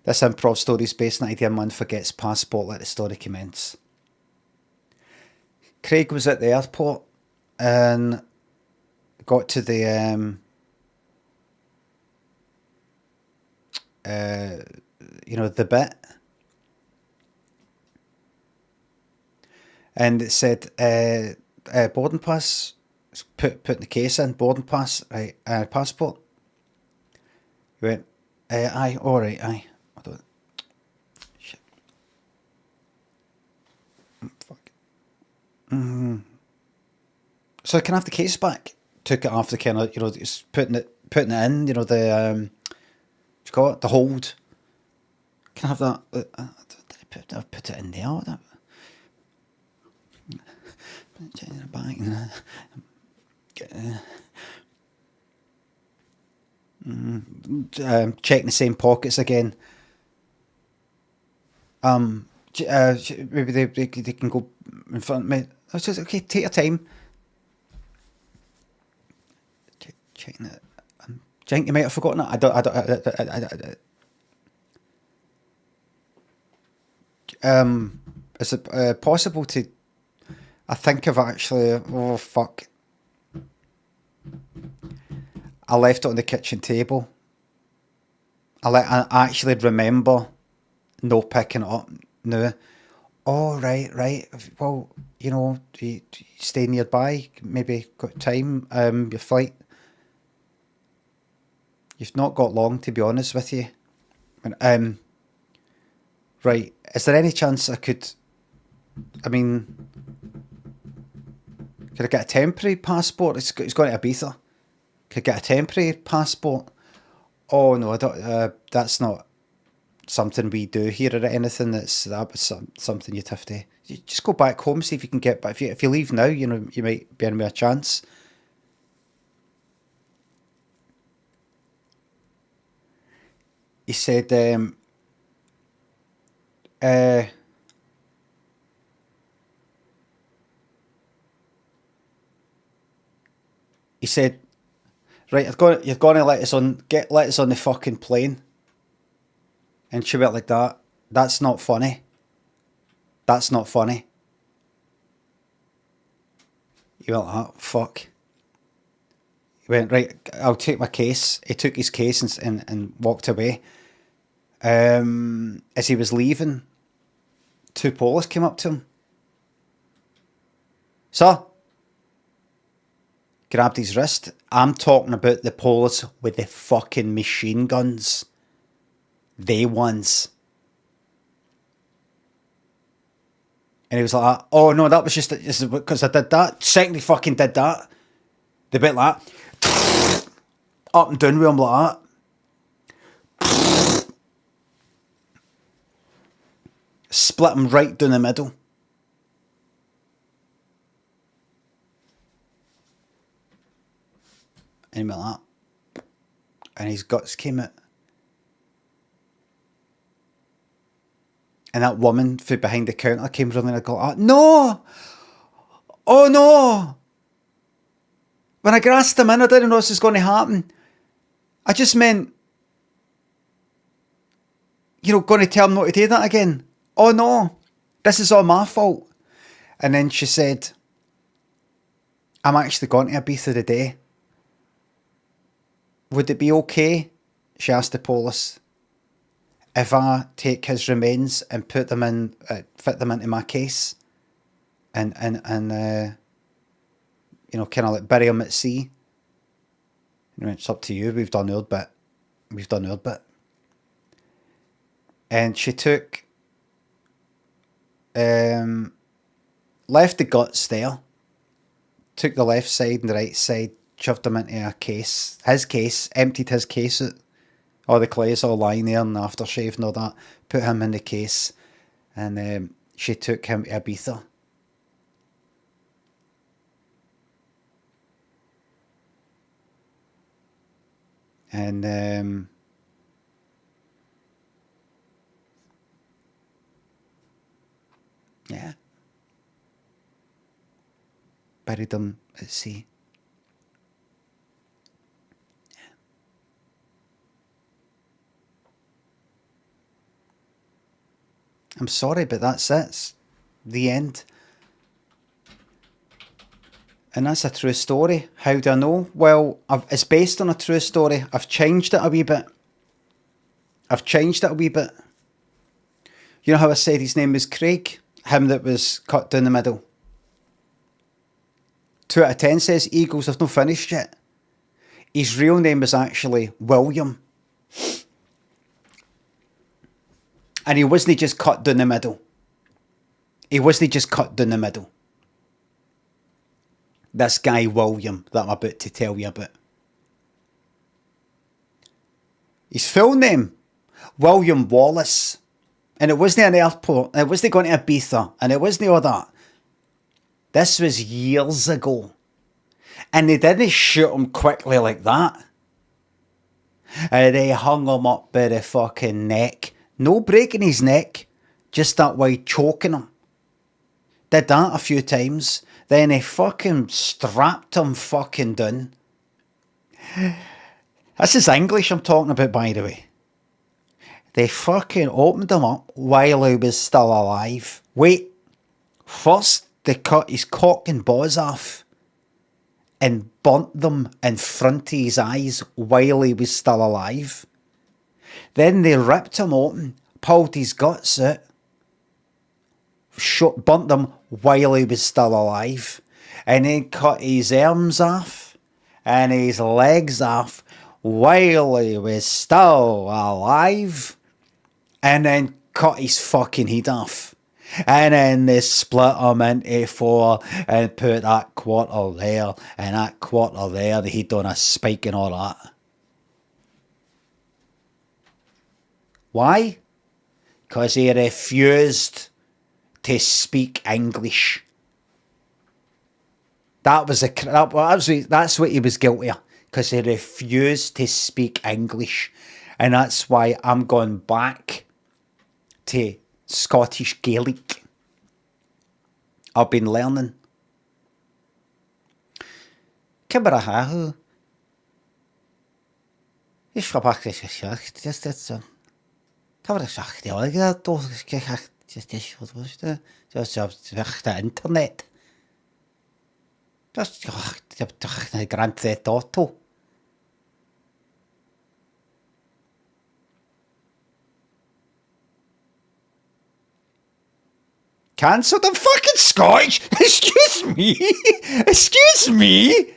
This improv story is based on the idea a man forgets passport, let the story commence. Craig was at the airport and got to the the bit, and it said boarding pass. Put the case in, boarding pass, right? Passport. He went, aye, all right, aye. I don't. Shit. Fuck. So can I have the case back? Took it off the kind of, just putting it in, the what do you call it, the hold. Can I have that? Did I put it in there? Put it in the bag. Checking the same pockets again. Maybe they can go in front of me. I was just, okay, take your time. Checking it. Do you think you might have forgotten it? I don't. Is it possible to? I think I've actually. Oh fuck! I left it on the kitchen table. I actually remember no picking it up. No. Oh right. Well, do you stay nearby? Maybe got time. Your flight. You've not got long, to be honest with you. Right. Is there any chance I could? I mean, could I get a temporary passport? It's going to Ibiza. Could I get a temporary passport? Oh no, I don't. That's not something we do here or anything. That was something you'd have to. You just go back home, see if you can get. But if you leave now, you might be in with a chance. He said, he said, right, you're going to let us on the fucking plane. And she went like that. That's not funny. That's not funny. He went like that. Fuck. He went, right, I'll take my case. He took his case and walked away. As he was leaving, two police came up to him. Sir, grabbed his wrist. I'm talking about the police with the fucking machine guns. They ones. And he was like, oh no, that was just because I did that. Second, he fucking did that. The bit like that. Up and down with him like that. Split him right down the middle. And he went like that. And his guts came out. And that woman from behind the counter came running and go, no! Oh no! When I grasped him in, I didn't know this was going to happen. I just meant, going to tell him not to do that again. Oh no, this is all my fault. And then she said, I'm actually going to Ibiza today. Would it be okay, she asked the police, if I take his remains and put them in, fit them into my case, and kind of like bury him at sea? It's up to you. We've done our bit. And she took, left the guts there, took the left side and the right side, shoved them into a case, his case, emptied his case out. All the clay's all lying there and the aftershave and all that. Put him in the case, and she took him to Ibiza. And yeah, buried him at sea. I'm sorry, but that's it. It's the end. And that's a true story. How do I know? Well, it's based on a true story. I've changed it a wee bit. You know how I said his name was Craig? Him that was cut down the middle. 2 out of 10 says Eagles. I've not finished yet. His real name was actually William. And he wasn't just cut down the middle. This guy William that I'm about to tell you about. His full name, William Wallace. And it wasn't an airport. It wasn't going to Ibiza. And it wasn't all that. This was years ago. And they didn't shoot him quickly like that. They hung him up by the fucking neck. No breaking his neck. Just that way choking him. Did that a few times. Then they fucking strapped him fucking down. This is English I'm talking about, by the way. They fucking opened him up while he was still alive. Wait. First, they cut his cock and balls off and burnt them in front of his eyes while he was still alive. Then they ripped him open, pulled his guts out, burnt them while he was still alive, and then cut his arms off and his legs off while he was still alive, and then cut his fucking head off. And then they split him into 4 and put that quarter there and that quarter there. He'd done a spike and all that. Why? Because he refused to speak English. That's what he was guilty of. Because he refused to speak English. And that's why I'm going back to Scottish Gaelic. I've been learning. Kimberhahu. Ich verpacke das gesagt. Das ist so. Kann man das sagen? Ja, das ist der Internet. Das ist doch eine ganze Toto. Cancel the fucking Scottish? Excuse me?